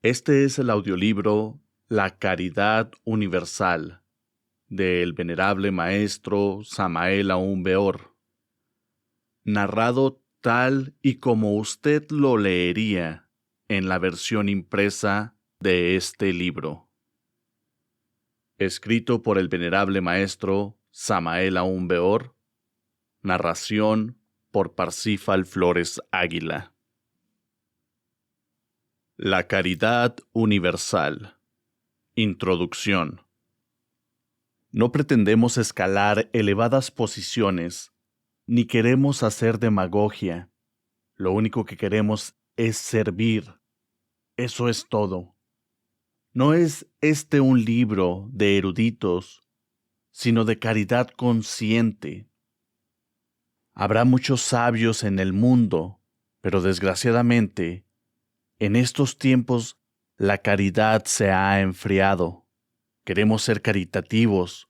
Este es el audiolibro La Caridad Universal, del venerable maestro Samael Aún Weor, narrado tal y como usted lo leería en la versión impresa de este libro. Escrito por el venerable maestro Samael Aún Weor, narración por Parsifal Flores Águila. La Caridad Universal. Introducción. No pretendemos escalar elevadas posiciones, ni queremos hacer demagogia. Lo único que queremos es servir. Eso es todo. No es este un libro de eruditos, sino de caridad consciente. Habrá muchos sabios en el mundo, pero desgraciadamente, en estos tiempos la caridad se ha enfriado. Queremos ser caritativos,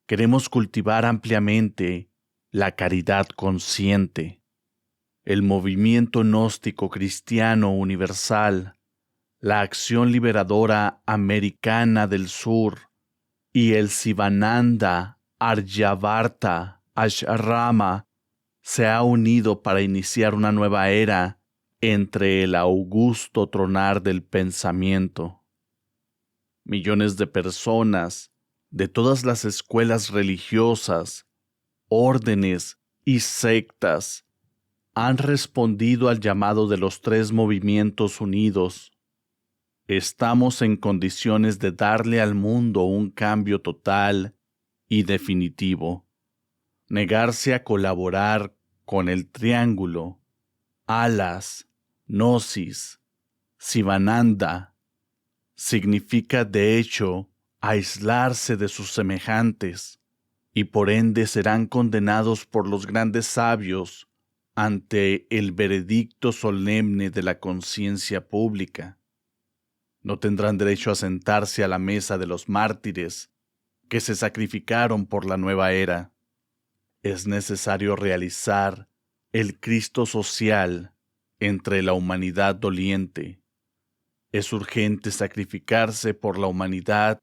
queremos cultivar ampliamente la caridad consciente. El movimiento gnóstico cristiano universal, la acción liberadora americana del sur y el Sivananda Aryavarta Ashrama se ha unido para iniciar una nueva era entre el augusto tronar del pensamiento. Millones de personas de todas las escuelas religiosas, órdenes y sectas han respondido al llamado de los tres movimientos unidos. Estamos en condiciones de darle al mundo un cambio total y definitivo. Negarse a colaborar con el triángulo, Alas, Gnosis, Sivananda, significa de hecho aislarse de sus semejantes, y por ende serán condenados por los grandes sabios ante el veredicto solemne de la conciencia pública. No tendrán derecho a sentarse a la mesa de los mártires que se sacrificaron por la nueva era. Es necesario realizar el Cristo social entre la humanidad doliente. Es urgente sacrificarse por la humanidad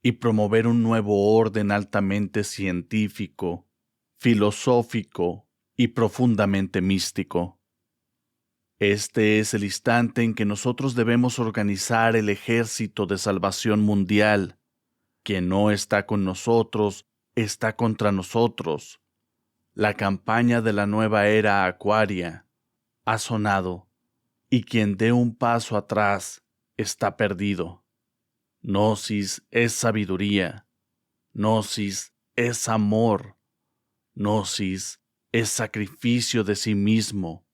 y promover un nuevo orden altamente científico, filosófico y profundamente místico. Este es el instante en que nosotros debemos organizar el ejército de salvación mundial. Quien no está con nosotros, está contra nosotros. La campaña de la nueva era acuaria ha sonado, y quien dé un paso atrás está perdido. Gnosis es sabiduría, Gnosis es amor, Gnosis es sacrificio de sí mismo.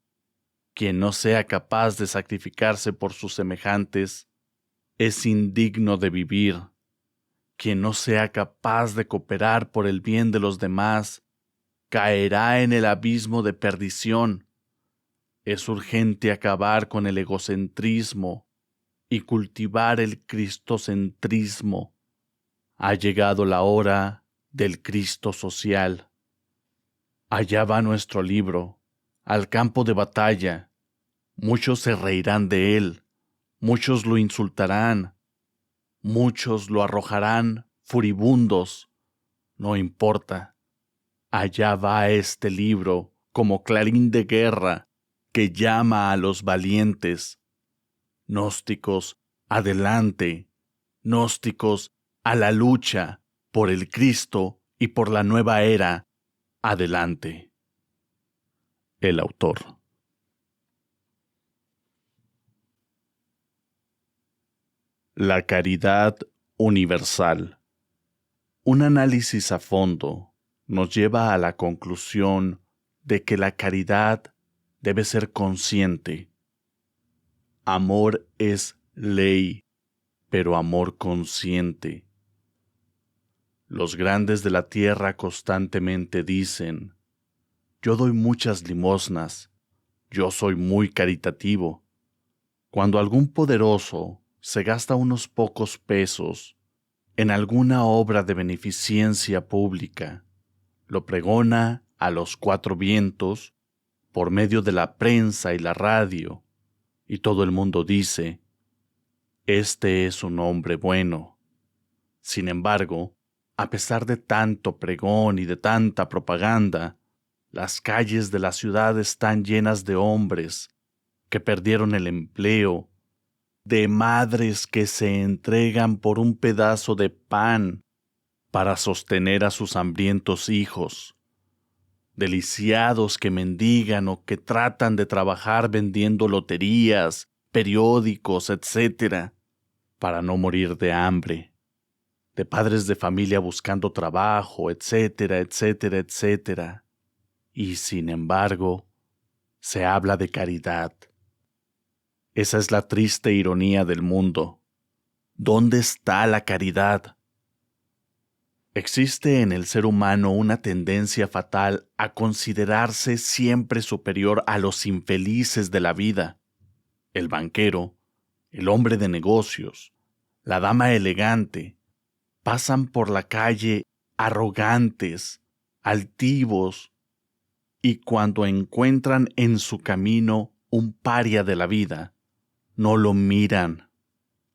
Quien no sea capaz de sacrificarse por sus semejantes es indigno de vivir. Quien no sea capaz de cooperar por el bien de los demás caerá en el abismo de perdición. Es urgente acabar con el egocentrismo y cultivar el cristocentrismo. Ha llegado la hora del Cristo social. Allá va nuestro libro, al campo de batalla. Muchos se reirán de él, muchos lo insultarán, muchos lo arrojarán furibundos. No importa. Allá va este libro como clarín de guerra que llama a los valientes. Gnósticos, adelante. Gnósticos, a la lucha por el Cristo y por la nueva era. Adelante. El autor. La caridad universal. Un análisis a fondo nos lleva a la conclusión de que la caridad debe ser consciente. Amor es ley, pero amor consciente. Los grandes de la tierra constantemente dicen: yo doy muchas limosnas, yo soy muy caritativo. Cuando algún poderoso se gasta unos pocos pesos en alguna obra de beneficencia pública, lo pregona a los cuatro vientos por medio de la prensa y la radio, y todo el mundo dice: Este es un hombre bueno. Sin embargo, a pesar de tanto pregón y de tanta propaganda, las calles de la ciudad están llenas de hombres que perdieron el empleo, de madres que se entregan por un pedazo de pan para sostener a sus hambrientos hijos, de lisiados que mendigan o que tratan de trabajar vendiendo loterías, periódicos, etcétera, para no morir de hambre, de padres de familia buscando trabajo, etcétera, etcétera, etcétera. Y sin embargo, se habla de caridad. Esa es la triste ironía del mundo. ¿Dónde está la caridad? Existe en el ser humano una tendencia fatal a considerarse siempre superior a los infelices de la vida. El banquero, el hombre de negocios, la dama elegante, pasan por la calle arrogantes, altivos, y cuando encuentran en su camino un paria de la vida, no lo miran,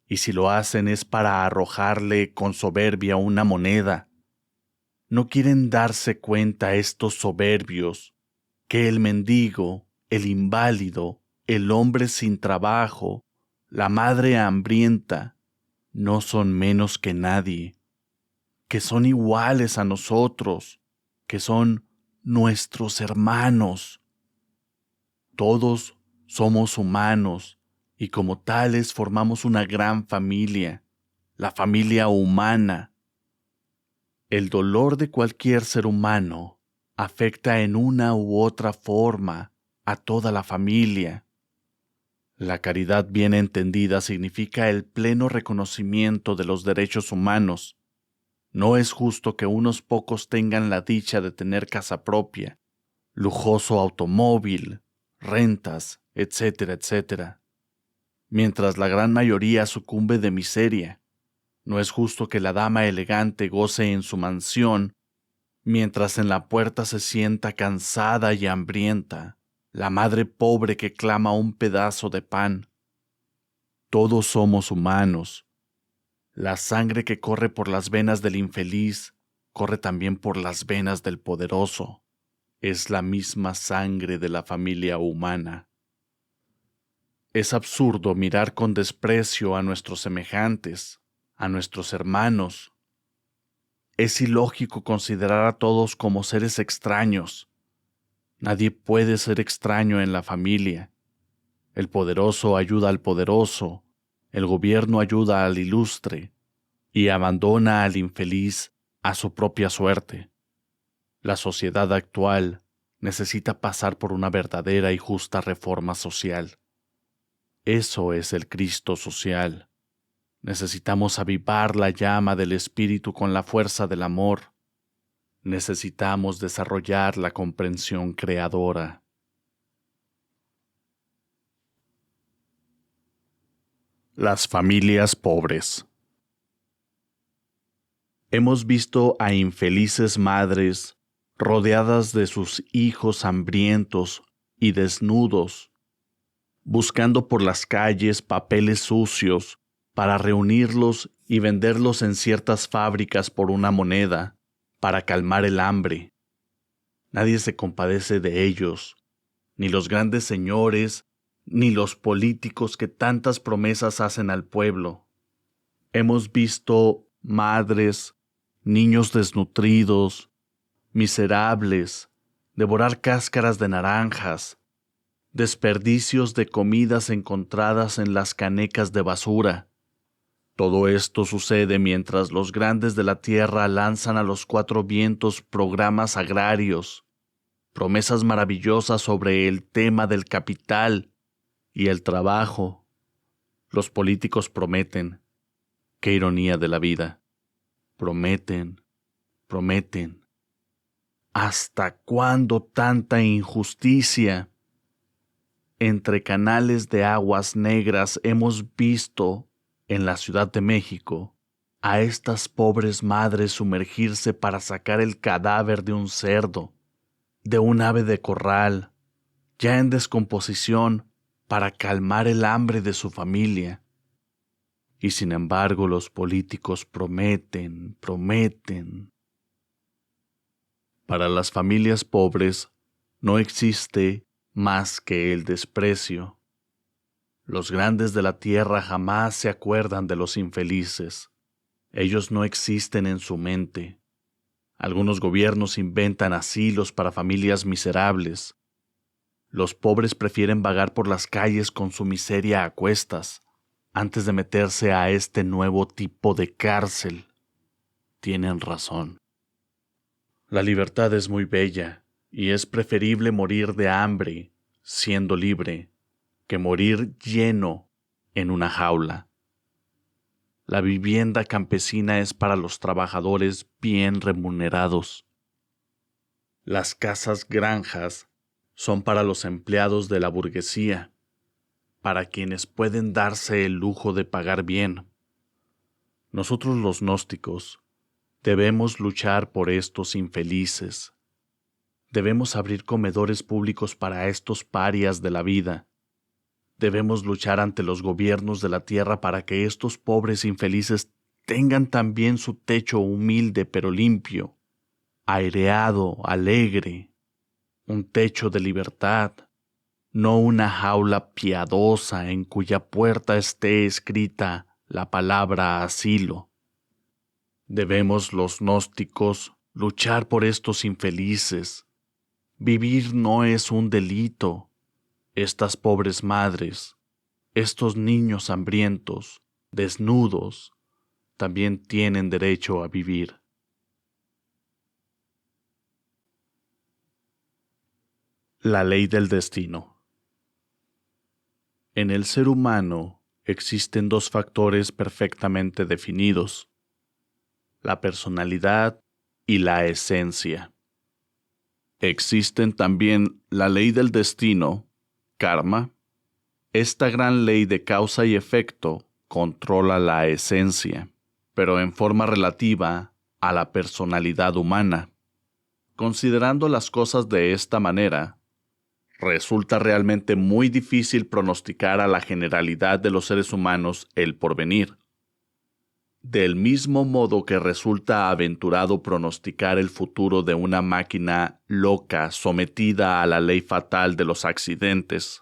y si lo hacen es para arrojarle con soberbia una moneda. No quieren darse cuenta estos soberbios que el mendigo, el inválido, el hombre sin trabajo, la madre hambrienta, no son menos que nadie, que son iguales a nosotros, que son nuestros hermanos. Todos somos humanos y como tales formamos una gran familia, la familia humana. El dolor de cualquier ser humano afecta en una u otra forma a toda la familia. La caridad bien entendida significa el pleno reconocimiento de los derechos humanos. No es justo que unos pocos tengan la dicha de tener casa propia, lujoso automóvil, rentas, etcétera, etcétera, mientras la gran mayoría sucumbe de miseria. No es justo que la dama elegante goce en su mansión, mientras en la puerta se sienta cansada y hambrienta la madre pobre que clama un pedazo de pan. Todos somos humanos. La sangre que corre por las venas del infeliz corre también por las venas del poderoso. Es la misma sangre de la familia humana. Es absurdo mirar con desprecio a nuestros semejantes, a nuestros hermanos. Es ilógico considerar a todos como seres extraños. Nadie puede ser extraño en la familia. El poderoso ayuda al poderoso, el gobierno ayuda al ilustre y abandona al infeliz a su propia suerte. La sociedad actual necesita pasar por una verdadera y justa reforma social. Eso es el Cristo social. Necesitamos avivar la llama del Espíritu con la fuerza del amor. Necesitamos desarrollar la comprensión creadora. Las familias pobres. Hemos visto a infelices madres rodeadas de sus hijos hambrientos y desnudos, buscando por las calles papeles sucios para reunirlos y venderlos en ciertas fábricas por una moneda, para calmar el hambre. Nadie se compadece de ellos, ni los grandes señores, ni los políticos que tantas promesas hacen al pueblo. Hemos visto madres, niños desnutridos, miserables, devorar cáscaras de naranjas, desperdicios de comidas encontradas en las canecas de basura. Todo esto sucede mientras los grandes de la tierra lanzan a los cuatro vientos programas agrarios, promesas maravillosas sobre el tema del capital y el trabajo. Los políticos prometen. Qué ironía de la vida. Prometen, prometen. ¿Hasta cuándo tanta injusticia? Entre canales de aguas negras hemos visto, en la Ciudad de México, a estas pobres madres sumergirse para sacar el cadáver de un cerdo, de un ave de corral, ya en descomposición, para calmar el hambre de su familia. Y sin embargo los políticos prometen. Para las familias pobres no existe más que el desprecio. Los grandes de la tierra jamás se acuerdan de los infelices. Ellos no existen en su mente. Algunos gobiernos inventan asilos para familias miserables. Los pobres prefieren vagar por las calles con su miseria a cuestas antes de meterse a este nuevo tipo de cárcel. Tienen razón. La libertad es muy bella y es preferible morir de hambre, siendo libre, que morir lleno en una jaula. La vivienda campesina es para los trabajadores bien remunerados. Las casas granjas son para los empleados de la burguesía, para quienes pueden darse el lujo de pagar bien. Nosotros los gnósticos debemos luchar por estos infelices. Debemos abrir comedores públicos para estos parias de la vida. Debemos luchar ante los gobiernos de la tierra para que estos pobres infelices tengan también su techo humilde pero limpio, aireado, alegre, un techo de libertad, no una jaula piadosa en cuya puerta esté escrita la palabra asilo. Debemos los gnósticos luchar por estos infelices. Vivir no es un delito. Estas pobres madres, estos niños hambrientos, desnudos, también tienen derecho a vivir. La ley del destino. En el ser humano existen dos factores perfectamente definidos: la personalidad y la esencia. Existen también la ley del destino, karma. Esta gran ley de causa y efecto controla la esencia, pero en forma relativa a la personalidad humana. Considerando las cosas de esta manera, resulta realmente muy difícil pronosticar a la generalidad de los seres humanos el porvenir. Del mismo modo que resulta aventurado pronosticar el futuro de una máquina loca sometida a la ley fatal de los accidentes.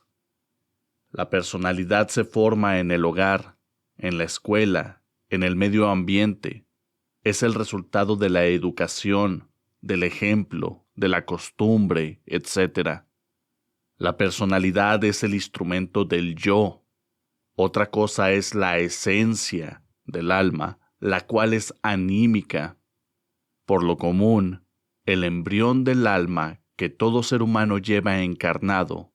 La personalidad se forma en el hogar, en la escuela, en el medio ambiente. Es el resultado de la educación, del ejemplo, de la costumbre, etc. La personalidad es el instrumento del yo. Otra cosa es la esencia del alma, la cual es anímica. Por lo común, el embrión del alma que todo ser humano lleva encarnado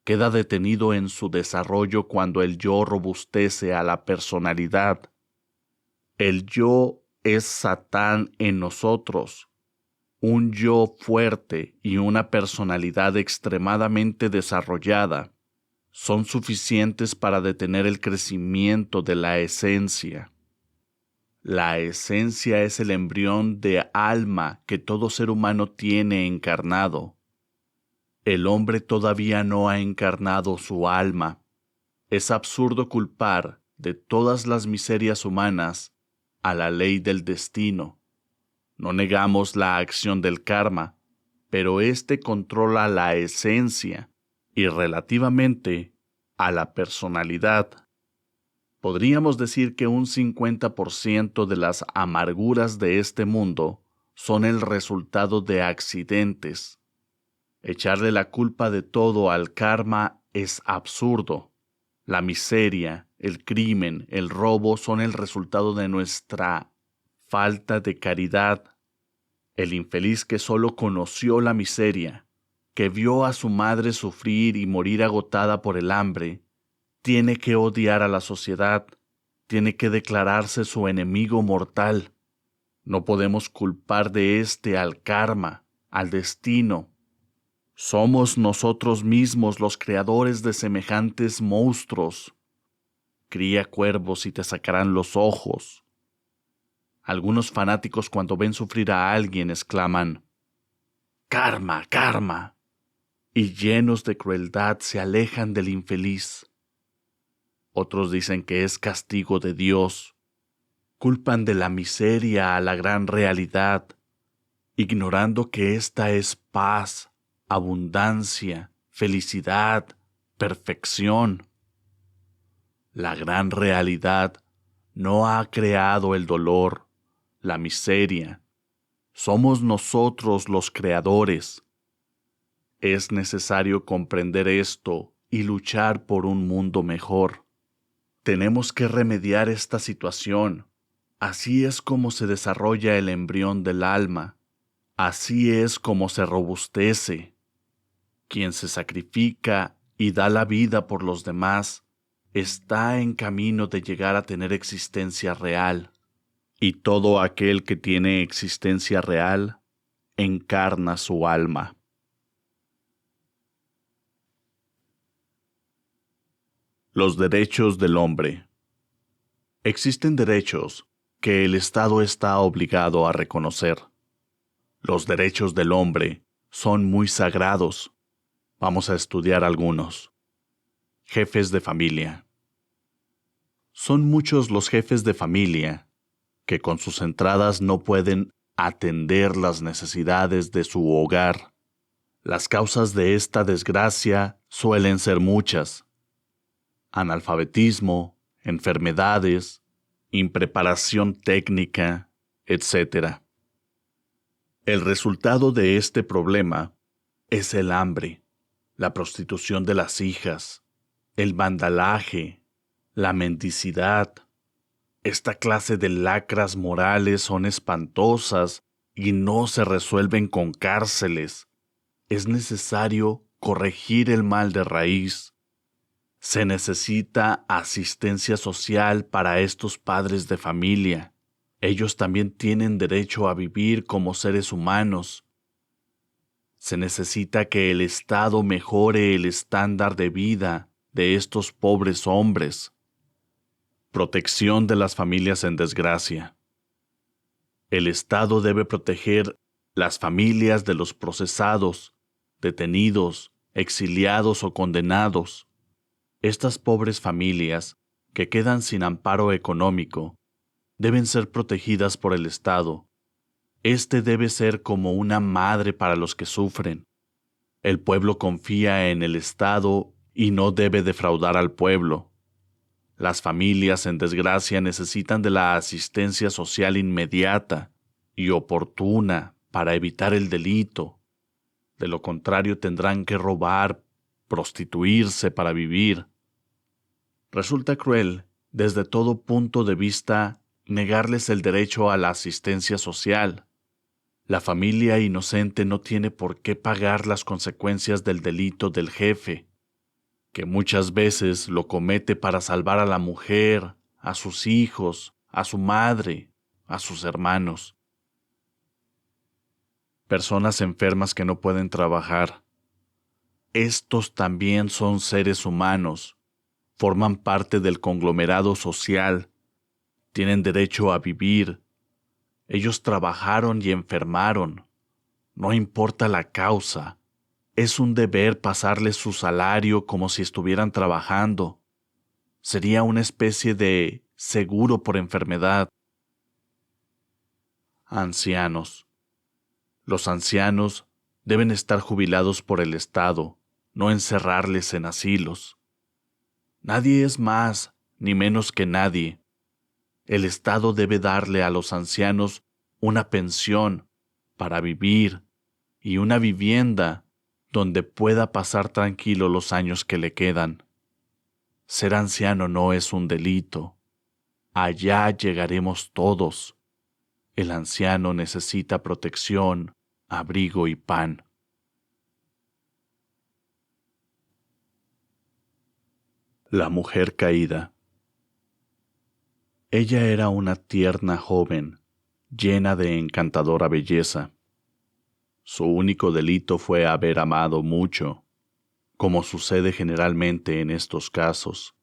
queda detenido en su desarrollo cuando el yo robustece a la personalidad. El yo es Satán en nosotros. Un yo fuerte y una personalidad extremadamente desarrollada son suficientes para detener el crecimiento de la esencia. La esencia es el embrión de alma que todo ser humano tiene encarnado. El hombre todavía no ha encarnado su alma. Es absurdo culpar de todas las miserias humanas a la ley del destino. No negamos la acción del karma, pero éste controla la esencia y relativamente a la personalidad. Podríamos decir que un 50% de las amarguras de este mundo son el resultado de accidentes. Echarle la culpa de todo al karma es absurdo. La miseria, el crimen, el robo son el resultado de nuestra falta de caridad. El infeliz que solo conoció la miseria, que vio a su madre sufrir y morir agotada por el hambre, tiene que odiar a la sociedad, tiene que declararse su enemigo mortal. No podemos culpar de éste al karma, al destino. Somos nosotros mismos los creadores de semejantes monstruos. Cría cuervos y te sacarán los ojos. Algunos fanáticos cuando ven sufrir a alguien exclaman: «¡Karma, karma!», y llenos de crueldad se alejan del infeliz. Otros dicen que es castigo de Dios. Culpan de la miseria a la gran realidad, ignorando que esta es paz, abundancia, felicidad, perfección. La gran realidad no ha creado el dolor, la miseria. Somos nosotros los creadores. Es necesario comprender esto y luchar por un mundo mejor. Tenemos que remediar esta situación. Así es como se desarrolla el embrión del alma. Así es como se robustece. Quien se sacrifica y da la vida por los demás está en camino de llegar a tener existencia real. Y todo aquel que tiene existencia real encarna su alma. Los derechos del hombre. Existen derechos que el Estado está obligado a reconocer. Los derechos del hombre son muy sagrados. Vamos a estudiar algunos. Jefes de familia. Son muchos los jefes de familia que con sus entradas no pueden atender las necesidades de su hogar. Las causas de esta desgracia suelen ser muchas: analfabetismo, enfermedades, impreparación técnica, etc. El resultado de este problema es el hambre, la prostitución de las hijas, el vandalaje, la mendicidad. Esta clase de lacras morales son espantosas y no se resuelven con cárceles. Es necesario corregir el mal de raíz. Se necesita asistencia social para estos padres de familia. Ellos también tienen derecho a vivir como seres humanos. Se necesita que el Estado mejore el estándar de vida de estos pobres hombres. Protección de las familias en desgracia. El Estado debe proteger las familias de los procesados, detenidos, exiliados o condenados. Estas pobres familias, que quedan sin amparo económico, deben ser protegidas por el Estado. Este debe ser como una madre para los que sufren. El pueblo confía en el Estado y no debe defraudar al pueblo. Las familias en desgracia necesitan de la asistencia social inmediata y oportuna para evitar el delito. De lo contrario, tendrán que robar, prostituirse para vivir. Resulta cruel, desde todo punto de vista, negarles el derecho a la asistencia social. La familia inocente no tiene por qué pagar las consecuencias del delito del jefe, que muchas veces lo comete para salvar a la mujer, a sus hijos, a su madre, a sus hermanos. Personas enfermas que no pueden trabajar. Estos también son seres humanos, forman parte del conglomerado social, tienen derecho a vivir. Ellos trabajaron y enfermaron. No importa la causa. Es un deber pasarles su salario como si estuvieran trabajando. Sería una especie de seguro por enfermedad. Ancianos. Los ancianos deben estar jubilados por el Estado, no encerrarles en asilos. Nadie es más ni menos que nadie. El Estado debe darle a los ancianos una pensión para vivir y una vivienda donde pueda pasar tranquilo los años que le quedan. Ser anciano no es un delito. Allá llegaremos todos. El anciano necesita protección, abrigo y pan. La mujer caída. Ella era una tierna joven, llena de encantadora belleza. Su único delito fue haber amado mucho, como sucede generalmente en estos casos.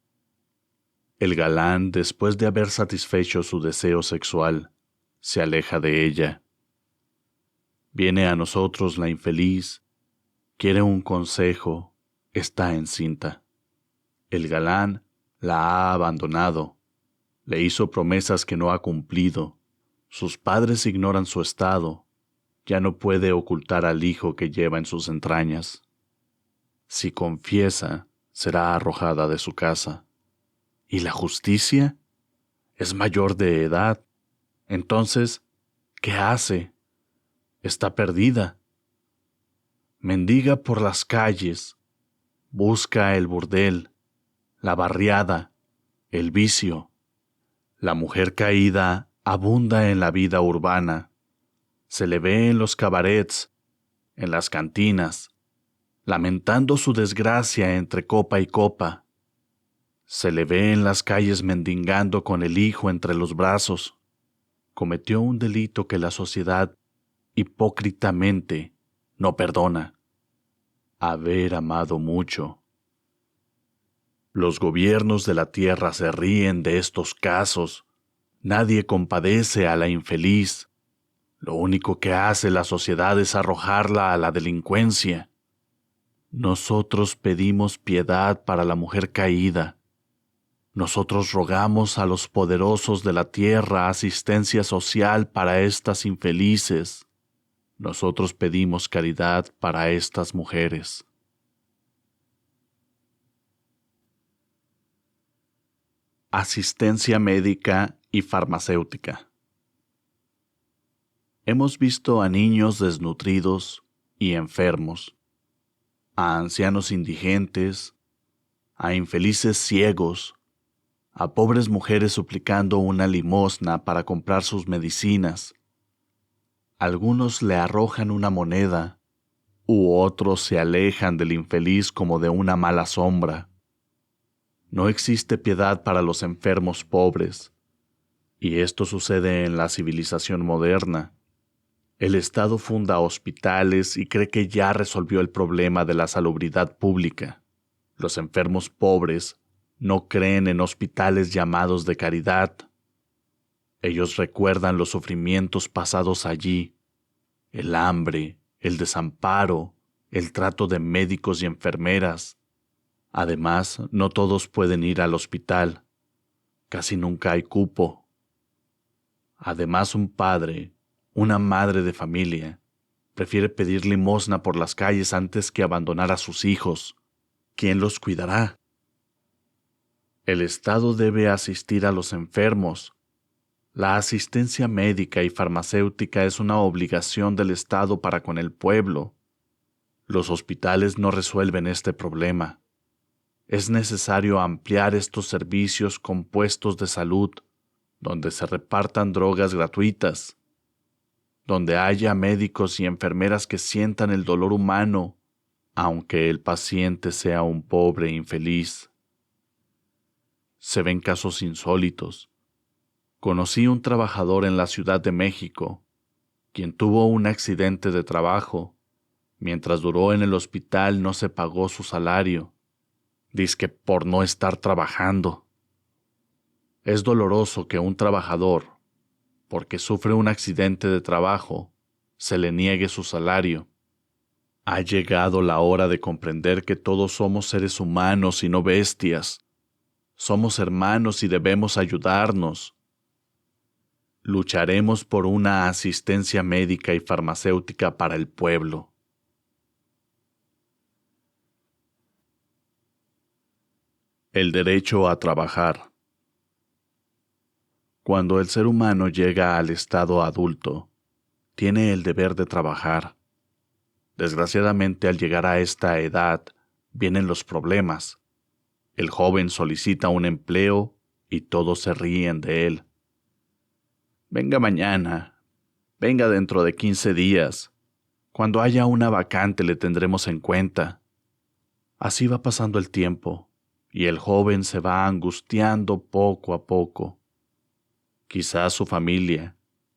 El galán, después de haber satisfecho su deseo sexual, se aleja de ella. Viene a nosotros la infeliz, quiere un consejo, está encinta. El galán La ha abandonado. Le hizo promesas que no ha cumplido. Sus padres ignoran su estado. Ya no puede ocultar al hijo que lleva en sus entrañas. Si confiesa, será arrojada de su casa. ¿Y la justicia? Es mayor de edad. Entonces, ¿qué hace? Está perdida. Mendiga por las calles. Busca el burdel, la barriada, el vicio. La mujer caída abunda en la vida urbana. Se le ve en los cabarets, en las cantinas, lamentando su desgracia entre copa y copa. Se le ve en las calles mendigando con el hijo entre los brazos. Cometió un delito que la sociedad, hipócritamente, no perdona: haber amado mucho. Los gobiernos de la tierra se ríen de estos casos. Nadie compadece a la infeliz. Lo único que hace la sociedad es arrojarla a la delincuencia. Nosotros pedimos piedad para la mujer caída. Nosotros rogamos a los poderosos de la tierra asistencia social para estas infelices. Nosotros pedimos caridad para estas mujeres. Asistencia médica y farmacéutica. Hemos visto a niños desnutridos y enfermos, a ancianos indigentes, a infelices ciegos, a pobres mujeres suplicando una limosna para comprar sus medicinas. Algunos le arrojan una moneda, u otros se alejan del infeliz como de una mala sombra. No existe piedad para los enfermos pobres, y esto sucede en la civilización moderna. El Estado funda hospitales y cree que ya resolvió el problema de la salubridad pública. Los enfermos pobres no creen en hospitales llamados de caridad. Ellos recuerdan los sufrimientos pasados allí, el hambre, el desamparo, el trato de médicos y enfermeras. Además, no todos pueden ir al hospital. Casi nunca hay cupo. Además, un padre, una madre de familia, prefiere pedir limosna por las calles antes que abandonar a sus hijos. ¿Quién los cuidará? El Estado debe asistir a los enfermos. La asistencia médica y farmacéutica es una obligación del Estado para con el pueblo. Los hospitales no resuelven este problema. Es necesario ampliar estos servicios con puestos de salud, donde se repartan drogas gratuitas, donde haya médicos y enfermeras que sientan el dolor humano, aunque el paciente sea un pobre infeliz. Se ven casos insólitos. Conocí un trabajador en la Ciudad de México, quien tuvo un accidente de trabajo. Mientras duró en el hospital no se pagó su salario. Dizque por no estar trabajando. Es doloroso que un trabajador, porque sufre un accidente de trabajo, se le niegue su salario. Ha llegado la hora de comprender que todos somos seres humanos y no bestias. Somos hermanos y debemos ayudarnos. Lucharemos por una asistencia médica y farmacéutica para el pueblo. El derecho a trabajar. Cuando el ser humano llega al estado adulto, tiene el deber de trabajar. Desgraciadamente, al llegar a esta edad, vienen los problemas. El joven solicita un empleo y todos se ríen de él. Venga mañana, venga dentro de 15 días. Cuando haya una vacante le tendremos en cuenta. Así va pasando el tiempo, y el joven se va angustiando poco a poco. Quizás su familia,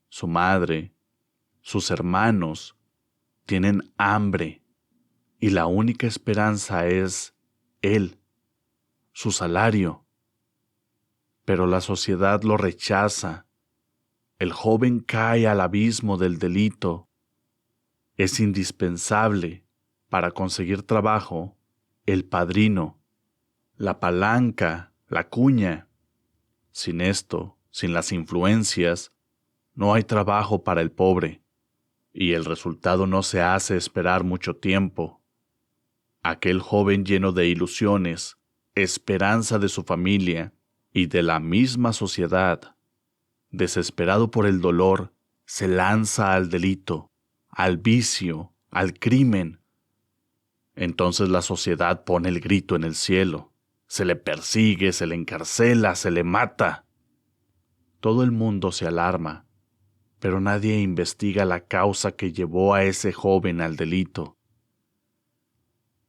su madre, sus hermanos tienen hambre y la única esperanza es él, su salario. Pero la sociedad lo rechaza. El joven cae al abismo del delito. Es indispensable, para conseguir trabajo, el padrino, la palanca, la cuña. Sin esto, sin las influencias, no hay trabajo para el pobre, y el resultado no se hace esperar mucho tiempo. Aquel joven lleno de ilusiones, esperanza de su familia y de la misma sociedad, desesperado por el dolor, se lanza al delito, al vicio, al crimen. Entonces la sociedad pone el grito en el cielo. Se le persigue, se le encarcela, se le mata. Todo el mundo se alarma, pero nadie investiga la causa que llevó a ese joven al delito.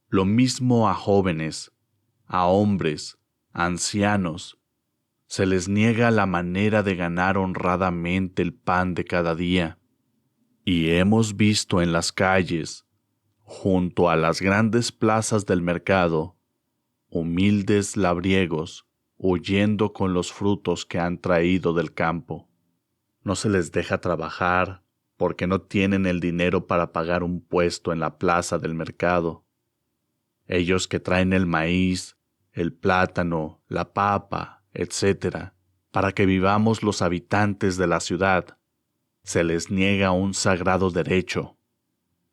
Lo mismo a jóvenes, a hombres, a ancianos. Se les niega la manera de ganar honradamente el pan de cada día. Y hemos visto en las calles, junto a las grandes plazas del mercado, humildes labriegos huyendo con los frutos que han traído del campo. No se les deja trabajar porque no tienen el dinero para pagar un puesto en la plaza del mercado. Ellos que traen el maíz, el plátano, la papa, etc., para que vivamos los habitantes de la ciudad, se les niega un sagrado derecho: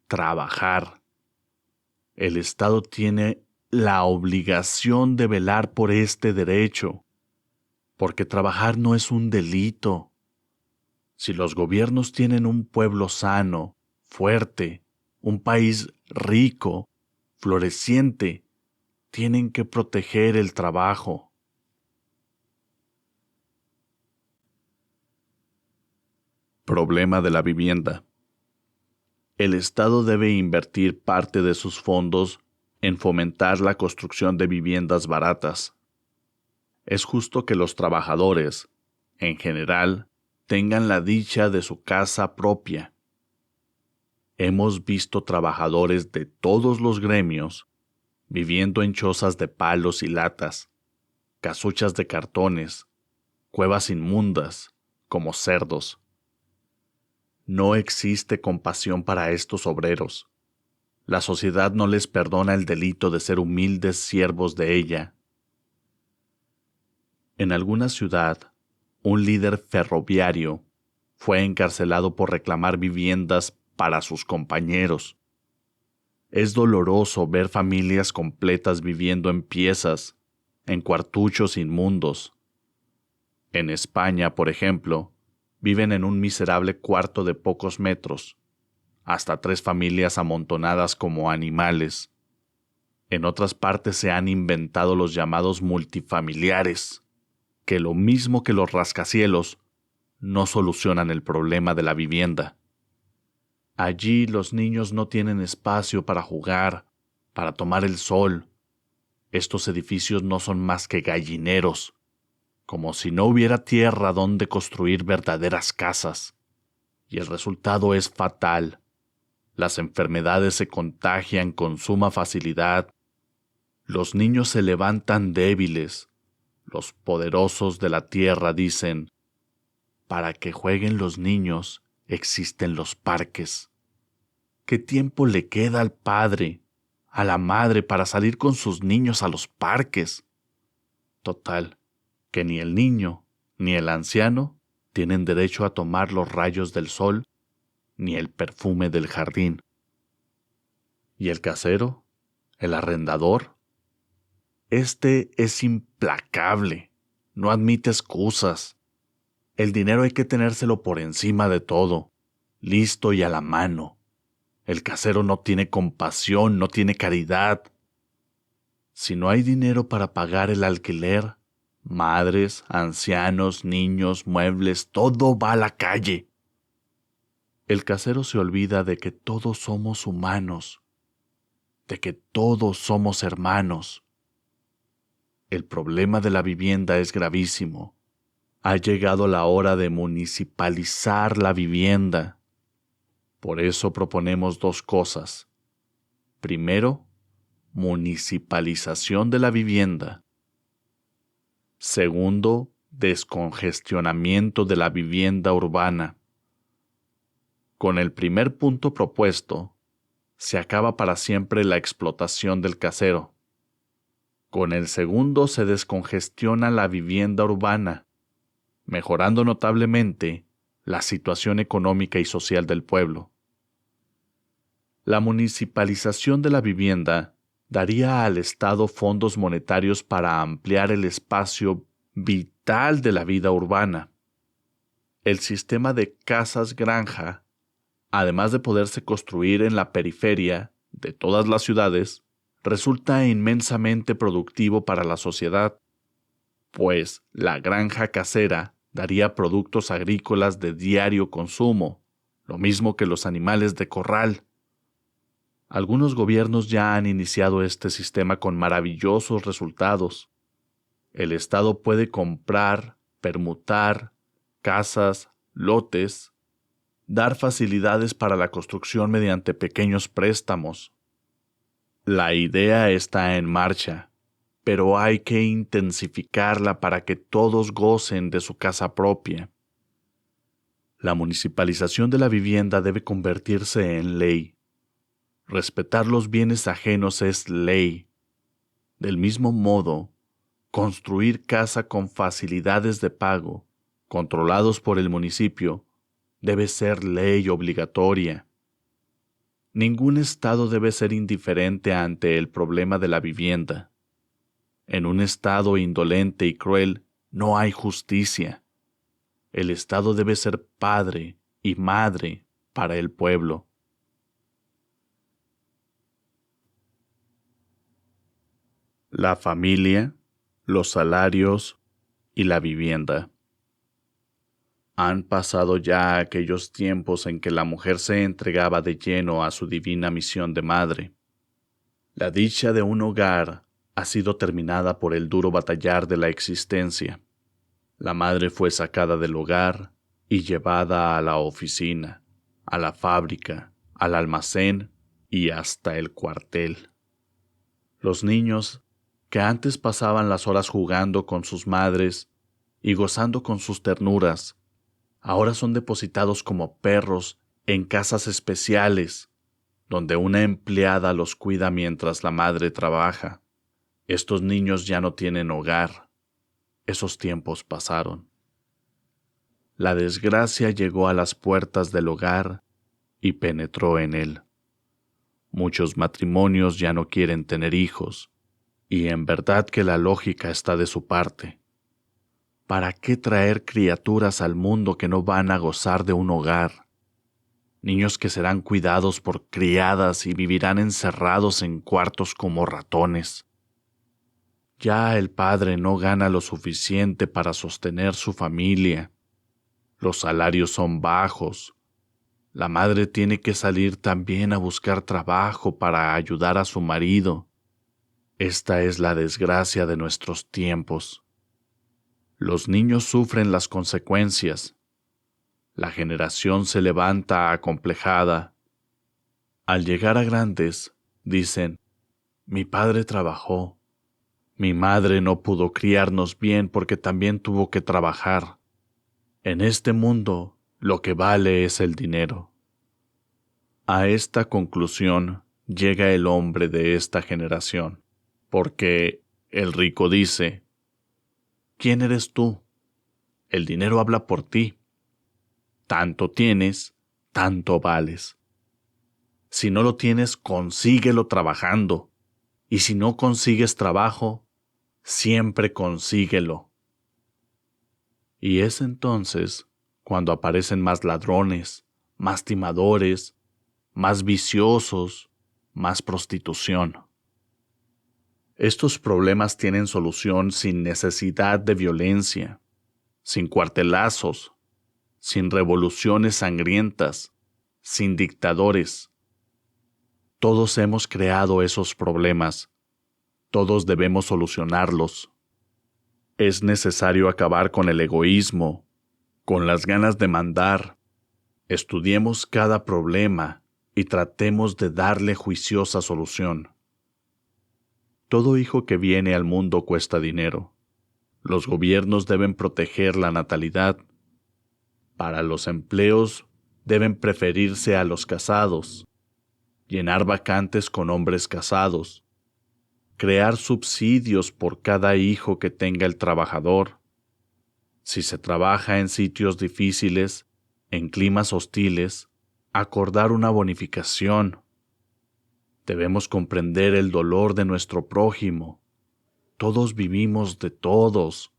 trabajar. El Estado tiene la obligación de velar por este derecho, porque trabajar no es un delito. Si los gobiernos tienen un pueblo sano, fuerte, un país rico, floreciente, tienen que proteger el trabajo. Problema de la vivienda. El Estado debe invertir parte de sus fondos en fomentar la construcción de viviendas baratas. Es justo que los trabajadores, en general, tengan la dicha de su casa propia. Hemos visto trabajadores de todos los gremios viviendo en chozas de palos y latas, casuchas de cartones, cuevas inmundas, como cerdos. No existe compasión para estos obreros. La sociedad no les perdona el delito de ser humildes siervos de ella. En alguna ciudad, un líder ferroviario fue encarcelado por reclamar viviendas para sus compañeros. Es doloroso ver familias completas viviendo en piezas, en cuartuchos inmundos. En España, por ejemplo, viven en un miserable cuarto de pocos metros, hasta 3 familias amontonadas como animales. En otras partes se han inventado los llamados multifamiliares, que lo mismo que los rascacielos, no solucionan el problema de la vivienda. Allí los niños no tienen espacio para jugar, para tomar el sol. Estos edificios no son más que gallineros, como si no hubiera tierra donde construir verdaderas casas. Y el resultado es fatal. Las enfermedades se contagian con suma facilidad. Los niños se levantan débiles. Los poderosos de la tierra dicen: para que jueguen los niños existen los parques. ¿Qué tiempo le queda al padre, a la madre para salir con sus niños a los parques? Total, que ni el niño ni el anciano tienen derecho a tomar los rayos del sol ni el perfume del jardín. ¿Y el casero? ¿El arrendador? Este es implacable, no admite excusas. El dinero hay que tenérselo por encima de todo, listo y a la mano. El casero no tiene compasión, no tiene caridad. Si no hay dinero para pagar el alquiler, madres, ancianos, niños, muebles, todo va a la calle. El casero se olvida de que todos somos humanos, de que todos somos hermanos. El problema de la vivienda es gravísimo. Ha llegado la hora de municipalizar la vivienda. Por eso proponemos 2 cosas. Primero, municipalización de la vivienda. Segundo, descongestionamiento de la vivienda urbana. Con el primer punto propuesto, se acaba para siempre la explotación del casero. Con el segundo se descongestiona la vivienda urbana, mejorando notablemente la situación económica y social del pueblo. La municipalización de la vivienda daría al Estado fondos monetarios para ampliar el espacio vital de la vida urbana. El sistema de casas granja, además de poderse construir en la periferia de todas las ciudades, resulta inmensamente productivo para la sociedad, pues la granja casera daría productos agrícolas de diario consumo, lo mismo que los animales de corral. Algunos gobiernos ya han iniciado este sistema con maravillosos resultados. El Estado puede comprar, permutar, casas, lotes, dar facilidades para la construcción mediante pequeños préstamos. La idea está en marcha, pero hay que intensificarla para que todos gocen de su casa propia. La municipalización de la vivienda debe convertirse en ley. Respetar los bienes ajenos es ley. Del mismo modo, construir casa con facilidades de pago, controlados por el municipio, debe ser ley obligatoria. Ningún Estado debe ser indiferente ante el problema de la vivienda. En un Estado indolente y cruel no hay justicia. El Estado debe ser padre y madre para el pueblo. La familia, los salarios y la vivienda. Han pasado ya aquellos tiempos en que la mujer se entregaba de lleno a su divina misión de madre. La dicha de un hogar ha sido terminada por el duro batallar de la existencia. La madre fue sacada del hogar y llevada a la oficina, a la fábrica, al almacén y hasta el cuartel. Los niños, que antes pasaban las horas jugando con sus madres y gozando con sus ternuras, ahora son depositados como perros en casas especiales, donde una empleada los cuida mientras la madre trabaja. Estos niños ya no tienen hogar. Esos tiempos pasaron. La desgracia llegó a las puertas del hogar y penetró en él. Muchos matrimonios ya no quieren tener hijos, y en verdad que la lógica está de su parte. ¿Para qué traer criaturas al mundo que no van a gozar de un hogar? Niños que serán cuidados por criadas y vivirán encerrados en cuartos como ratones. Ya el padre no gana lo suficiente para sostener su familia. Los salarios son bajos. La madre tiene que salir también a buscar trabajo para ayudar a su marido. Esta es la desgracia de nuestros tiempos. Los niños sufren las consecuencias. La generación se levanta acomplejada. Al llegar a grandes, dicen, mi padre trabajó. Mi madre no pudo criarnos bien porque también tuvo que trabajar. En este mundo, lo que vale es el dinero. A esta conclusión llega el hombre de esta generación, porque el rico dice, ¿quién eres tú? El dinero habla por ti. Tanto tienes, tanto vales. Si no lo tienes, consíguelo trabajando. Y si no consigues trabajo, siempre consíguelo. Y es entonces cuando aparecen más ladrones, más timadores, más viciosos, más prostitución. Estos problemas tienen solución sin necesidad de violencia, sin cuartelazos, sin revoluciones sangrientas, sin dictadores. Todos hemos creado esos problemas. Todos debemos solucionarlos. Es necesario acabar con el egoísmo, con las ganas de mandar. Estudiemos cada problema y tratemos de darle juiciosa solución. Todo hijo que viene al mundo cuesta dinero. Los gobiernos deben proteger la natalidad. Para los empleos deben preferirse a los casados, llenar vacantes con hombres casados, crear subsidios por cada hijo que tenga el trabajador. Si se trabaja en sitios difíciles, en climas hostiles, acordar una bonificación. Debemos comprender el dolor de nuestro prójimo. Todos vivimos de todos.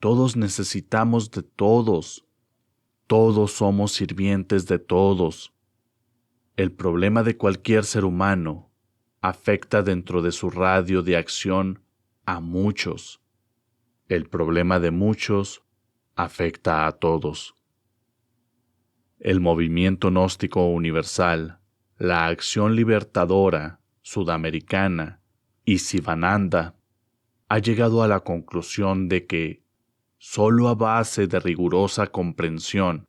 Todos necesitamos de todos. Todos somos sirvientes de todos. El problema de cualquier ser humano afecta dentro de su radio de acción a muchos. El problema de muchos afecta a todos. El movimiento gnóstico universal, la acción libertadora sudamericana y Sivananda ha llegado a la conclusión de que solo a base de rigurosa comprensión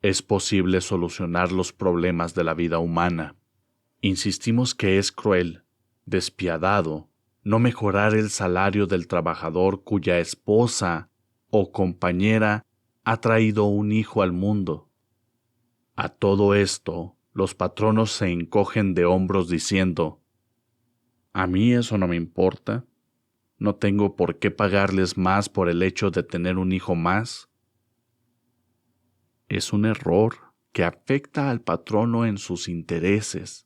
es posible solucionar los problemas de la vida humana. Insistimos que es cruel, despiadado, no mejorar el salario del trabajador cuya esposa o compañera ha traído un hijo al mundo. A todo esto, los patronos se encogen de hombros diciendo: «A mí eso no me importa. No tengo por qué pagarles más por el hecho de tener un hijo más». Es un error que afecta al patrono en sus intereses,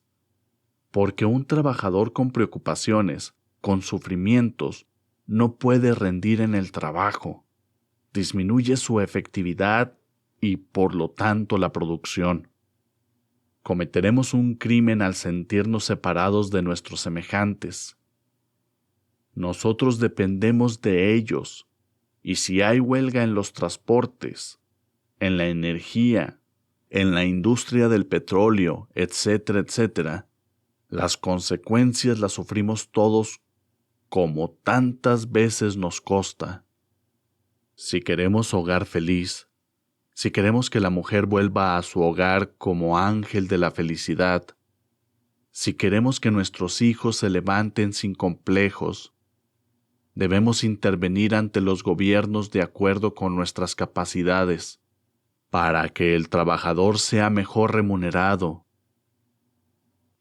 porque un trabajador con preocupaciones, con sufrimientos, no puede rendir en el trabajo. Disminuye su efectividad y, por lo tanto, la producción. Cometeremos un crimen al sentirnos separados de nuestros semejantes. Nosotros dependemos de ellos, y si hay huelga en los transportes, en la energía, en la industria del petróleo, etcétera, etcétera, las consecuencias las sufrimos todos como tantas veces nos consta. Si queremos hogar feliz, si queremos que la mujer vuelva a su hogar como ángel de la felicidad, si queremos que nuestros hijos se levanten sin complejos, debemos intervenir ante los gobiernos de acuerdo con nuestras capacidades, para que el trabajador sea mejor remunerado.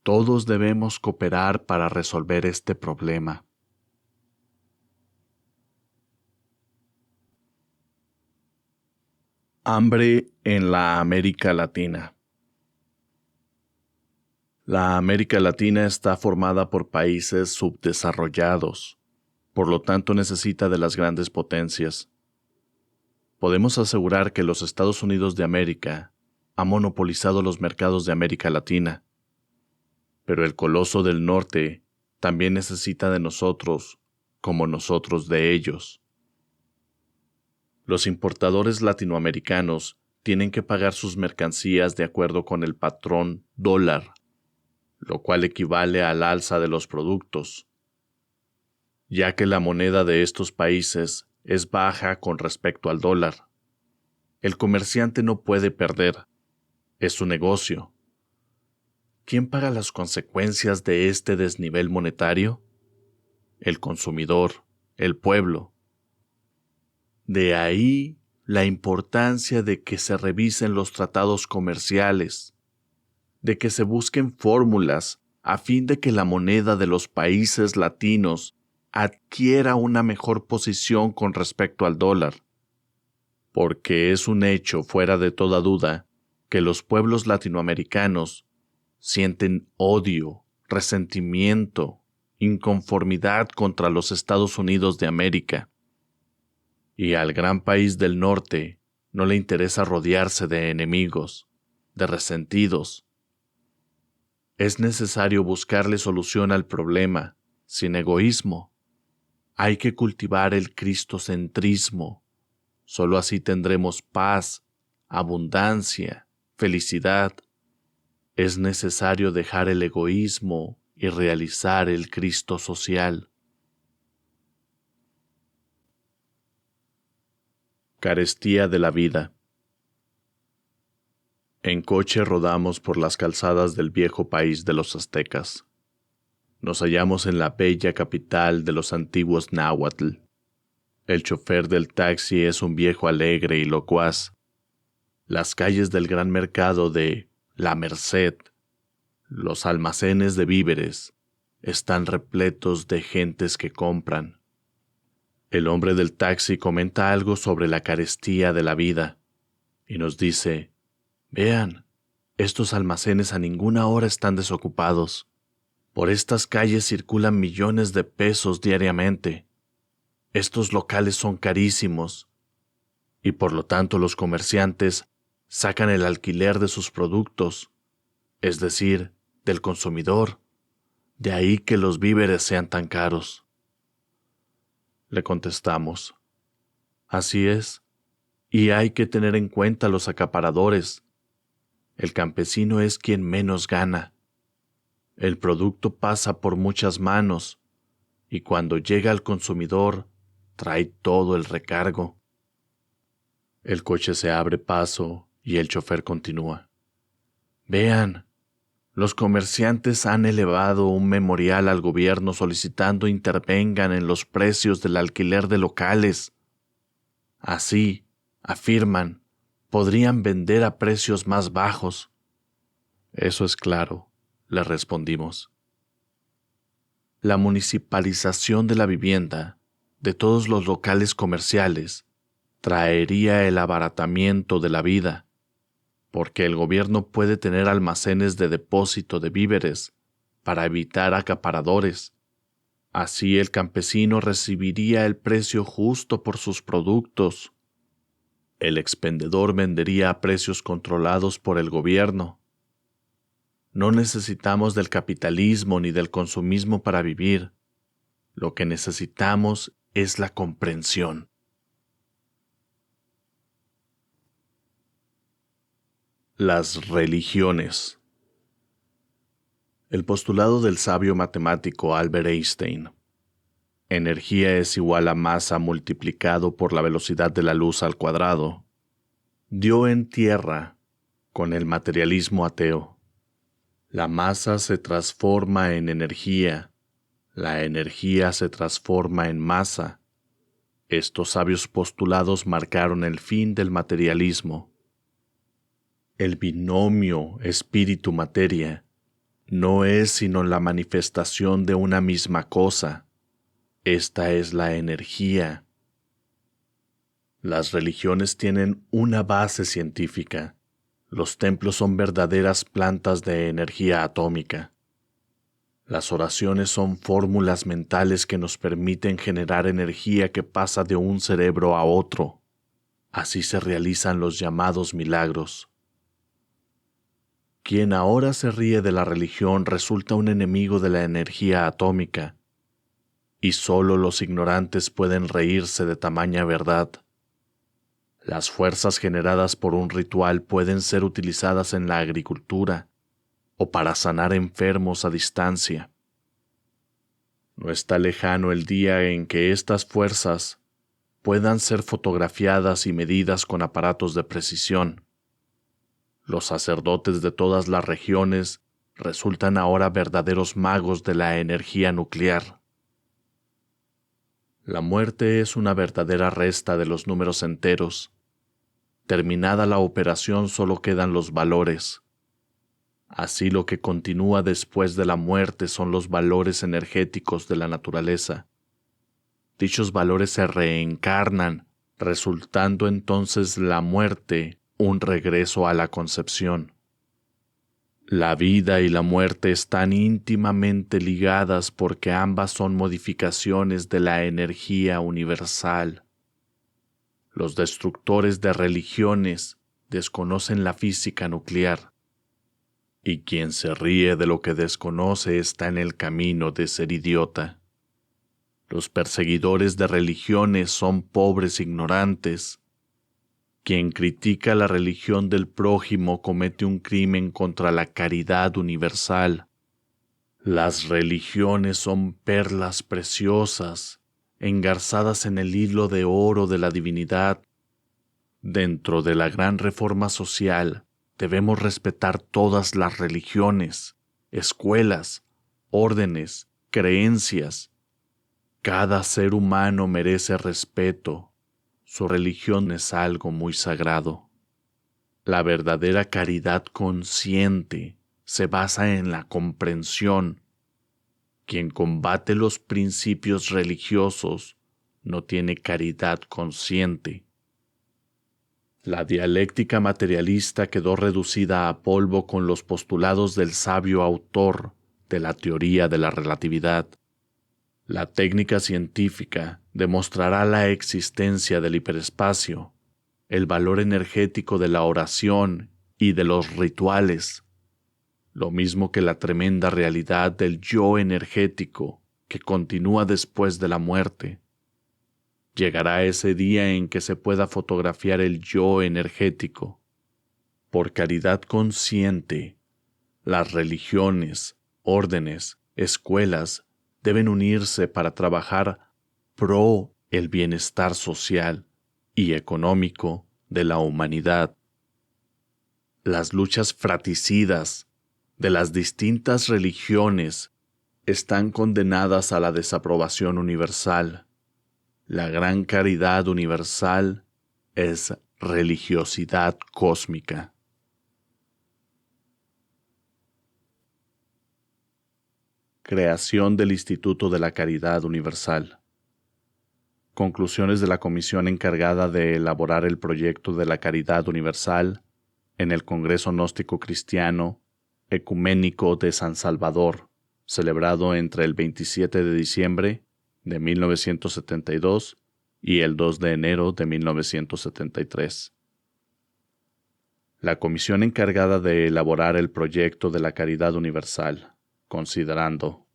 Todos debemos cooperar para resolver este problema. Hambre en la América Latina. La América Latina está formada por países subdesarrollados, por lo tanto necesita de las grandes potencias. Podemos asegurar que los Estados Unidos de América han monopolizado los mercados de América Latina, pero el coloso del norte también necesita de nosotros como nosotros de ellos. Los importadores latinoamericanos tienen que pagar sus mercancías de acuerdo con el patrón dólar, lo cual equivale al alza de los productos, ya que la moneda de estos países es baja con respecto al dólar. El comerciante no puede perder, es su negocio. ¿Quién paga las consecuencias de este desnivel monetario? El consumidor, el pueblo. De ahí la importancia de que se revisen los tratados comerciales, de que se busquen fórmulas a fin de que la moneda de los países latinos adquiera una mejor posición con respecto al dólar, porque es un hecho fuera de toda duda que los pueblos latinoamericanos sienten odio, resentimiento, inconformidad contra los Estados Unidos de América. Y al gran país del norte no le interesa rodearse de enemigos, de resentidos. Es necesario buscarle solución al problema, sin egoísmo. Hay que cultivar el cristocentrismo. Solo así tendremos paz, abundancia, felicidad. Es necesario dejar el egoísmo y realizar el Cristo social. Carestía de la vida. En coche rodamos por las calzadas del viejo país de los aztecas. Nos hallamos en la bella capital de los antiguos náhuatl. El chofer del taxi es un viejo alegre y locuaz. Las calles del gran mercado de La Merced, los almacenes de víveres, están repletos de gentes que compran. El hombre del taxi comenta algo sobre la carestía de la vida y nos dice: vean, estos almacenes a ninguna hora están desocupados. Por estas calles circulan millones de pesos diariamente. Estos locales son carísimos y por lo tanto los comerciantes sacan el alquiler de sus productos, es decir, del consumidor. De ahí que los víveres sean tan caros. Le contestamos: así es, y hay que tener en cuenta los acaparadores. El campesino es quien menos gana. El producto pasa por muchas manos y cuando llega al consumidor trae todo el recargo. El coche se abre paso y el chofer continúa: vean, los comerciantes han elevado un memorial al gobierno solicitando intervengan en los precios del alquiler de locales. Así, afirman, podrían vender a precios más bajos. Eso es claro, le respondimos. La municipalización de la vivienda, de todos los locales comerciales, traería el abaratamiento de la vida, porque el gobierno puede tener almacenes de depósito de víveres para evitar acaparadores. Así el campesino recibiría el precio justo por sus productos. El expendedor vendería a precios controlados por el gobierno. No necesitamos del capitalismo ni del consumismo para vivir. Lo que necesitamos es la comprensión. Las religiones. El postulado del sabio matemático Albert Einstein: energía es igual a masa multiplicado por la velocidad de la luz al cuadrado, dio en tierra con el materialismo ateo. La masa se transforma en energía, la energía se transforma en masa. Estos sabios postulados marcaron el fin del materialismo. El binomio espíritu-materia no es sino la manifestación de una misma cosa. Esta es la energía. Las religiones tienen una base científica. Los templos son verdaderas plantas de energía atómica. Las oraciones son fórmulas mentales que nos permiten generar energía que pasa de un cerebro a otro. Así se realizan los llamados milagros. Quien ahora se ríe de la religión resulta un enemigo de la energía atómica, y solo los ignorantes pueden reírse de tamaña verdad. Las fuerzas generadas por un ritual pueden ser utilizadas en la agricultura o para sanar enfermos a distancia. No está lejano el día en que estas fuerzas puedan ser fotografiadas y medidas con aparatos de precisión. Los sacerdotes de todas las regiones resultan ahora verdaderos magos de la energía nuclear. La muerte es una verdadera resta de los números enteros. Terminada la operación solo quedan los valores. Así lo que continúa después de la muerte son los valores energéticos de la naturaleza. Dichos valores se reencarnan, resultando entonces la muerte un regreso a la concepción. La vida y la muerte están íntimamente ligadas porque ambas son modificaciones de la energía universal. Los destructores de religiones desconocen la física nuclear, y quien se ríe de lo que desconoce está en el camino de ser idiota. Los perseguidores de religiones son pobres ignorantes. Quien critica la religión del prójimo comete un crimen contra la caridad universal. Las religiones son perlas preciosas, engarzadas en el hilo de oro de la divinidad. Dentro de la gran reforma social, debemos respetar todas las religiones, escuelas, órdenes, creencias. Cada ser humano merece respeto. Su religión es algo muy sagrado. La verdadera caridad consciente se basa en la comprensión. Quien combate los principios religiosos no tiene caridad consciente. La dialéctica materialista quedó reducida a polvo con los postulados del sabio autor de la teoría de la relatividad. La técnica científica demostrará la existencia del hiperespacio, el valor energético de la oración y de los rituales, lo mismo que la tremenda realidad del yo energético que continúa después de la muerte. Llegará ese día en que se pueda fotografiar el yo energético. Por caridad consciente, las religiones, órdenes, escuelas deben unirse para trabajar pro el bienestar social y económico de la humanidad. Las luchas fratricidas de las distintas religiones están condenadas a la desaprobación universal. La gran caridad universal es religiosidad cósmica. Creación del Instituto de la Caridad Universal. Conclusiones de la comisión encargada de elaborar el proyecto de la Caridad Universal en el Congreso Gnóstico Cristiano Ecuménico de San Salvador, celebrado entre el 27 de diciembre de 1972 y el 2 de enero de 1973. La comisión encargada de elaborar el proyecto de la Caridad Universal, considerando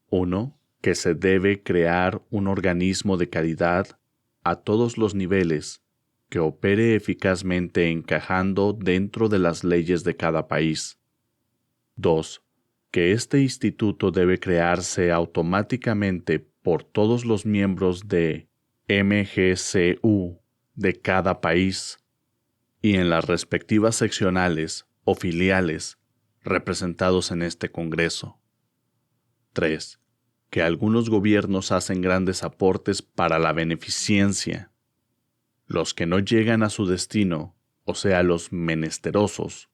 1. Que se debe crear un organismo de caridad a todos los niveles que opere eficazmente encajando dentro de las leyes de cada país. 2. Que este instituto debe crearse automáticamente por todos los miembros de MGCU de cada país y en las respectivas seccionales o filiales representados en este Congreso. 3. Que algunos gobiernos hacen grandes aportes para la beneficencia. Los que no llegan a su destino, o sea, los menesterosos,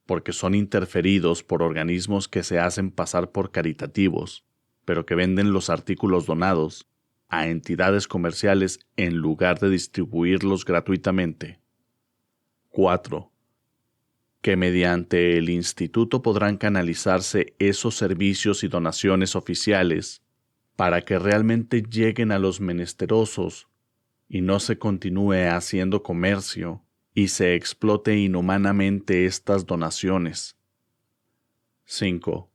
porque son interferidos por organismos que se hacen pasar por caritativos, pero que venden los artículos donados a entidades comerciales en lugar de distribuirlos gratuitamente. 4. Que mediante el instituto podrán canalizarse esos servicios y donaciones oficiales para que realmente lleguen a los menesterosos y no se continúe haciendo comercio y se explote inhumanamente estas donaciones. 5.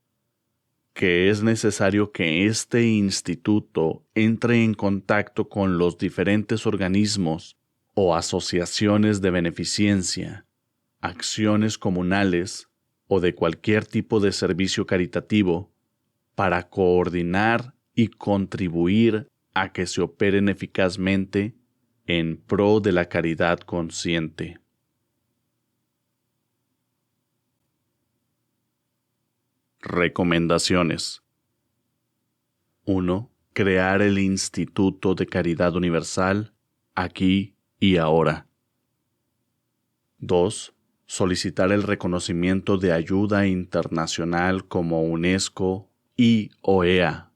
Que es necesario que este instituto entre en contacto con los diferentes organismos o asociaciones de beneficencia, acciones comunales o de cualquier tipo de servicio caritativo para coordinar y contribuir a que se operen eficazmente en pro de la caridad consciente. Recomendaciones. 1. Crear el Instituto de Caridad Universal aquí y ahora. 2. Solicitar el reconocimiento de ayuda internacional como UNESCO y OEA.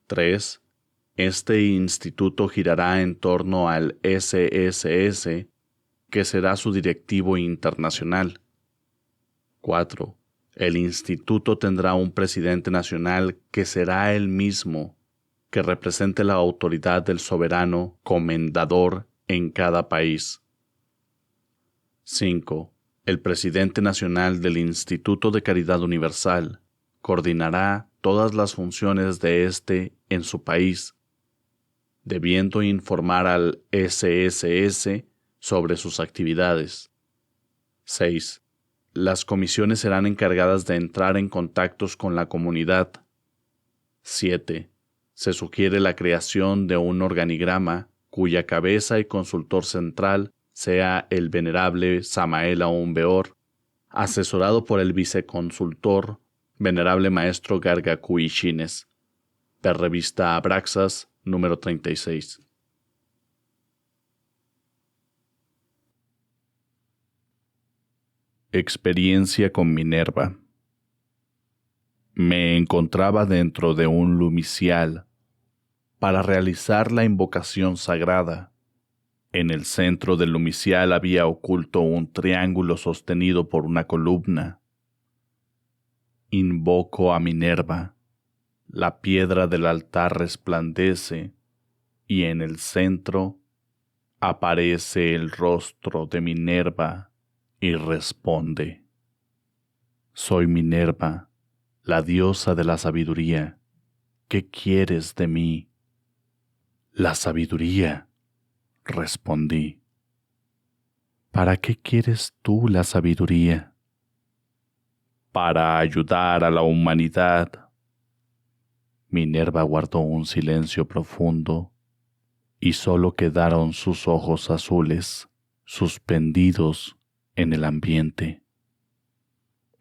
3. Este instituto girará en torno al SSS, que será su directivo internacional. 4. El instituto tendrá un presidente nacional que será el mismo, que represente la autoridad del soberano comendador en cada país. 5. El presidente nacional del Instituto de Caridad Universal coordinará todas las funciones de este en su país, debiendo informar al SSS sobre sus actividades. 6. Las comisiones serán encargadas de entrar en contactos con la comunidad. 7. Se sugiere la creación de un organigrama cuya cabeza y consultor central sea el venerable Samael Aún Weor, asesorado por el viceconsultor, venerable maestro Garga Cui Shines, per revista Abraxas, número 36. Experiencia con Minerva. Me encontraba dentro de un lumicial para realizar la invocación sagrada. En el centro del lumicial había oculto un triángulo sostenido por una columna. Invoco a Minerva. La piedra del altar resplandece y en el centro aparece el rostro de Minerva y responde: Soy Minerva, la diosa de la sabiduría. ¿Qué quieres de mí? La sabiduría, respondí. ¿Para qué quieres tú la sabiduría? Para ayudar a la humanidad. Minerva guardó un silencio profundo y solo quedaron sus ojos azules suspendidos en el ambiente.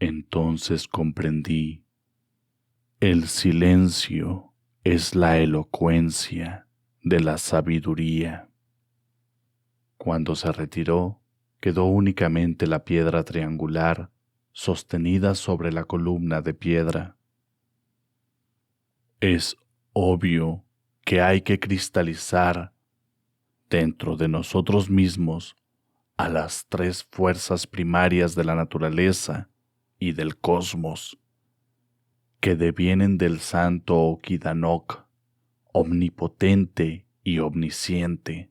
Entonces comprendí: el silencio es la elocuencia de la sabiduría. Cuando se retiró, quedó únicamente la piedra triangular sostenida sobre la columna de piedra. Es obvio que hay que cristalizar dentro de nosotros mismos a las tres fuerzas primarias de la naturaleza y del cosmos, que devienen del santo Okidanok, omnipotente y omnisciente.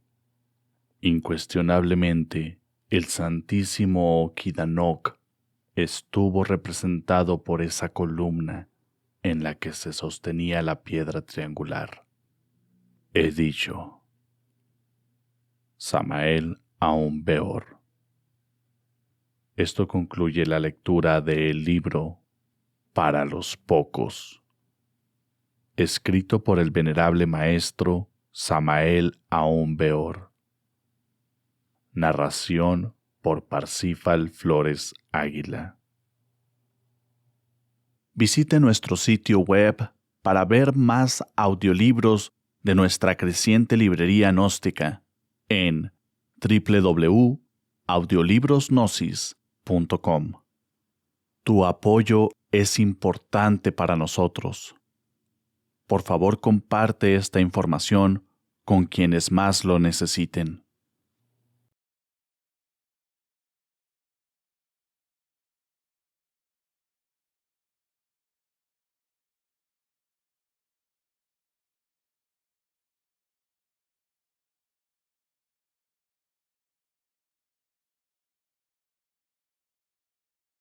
Incuestionablemente, el santísimo Okidanok estuvo representado por esa columna en la que se sostenía la piedra triangular. He dicho. Samael Aun Weor. Esto concluye la lectura del libro Para los Pocos, escrito por el venerable maestro Samael Aun Weor. Narración por Parsifal Flores Águila. Visite nuestro sitio web para ver más audiolibros de nuestra creciente librería gnóstica en www.audiolibrosgnosis.com. Tu apoyo es importante para nosotros. Por favor, comparte esta información con quienes más lo necesiten.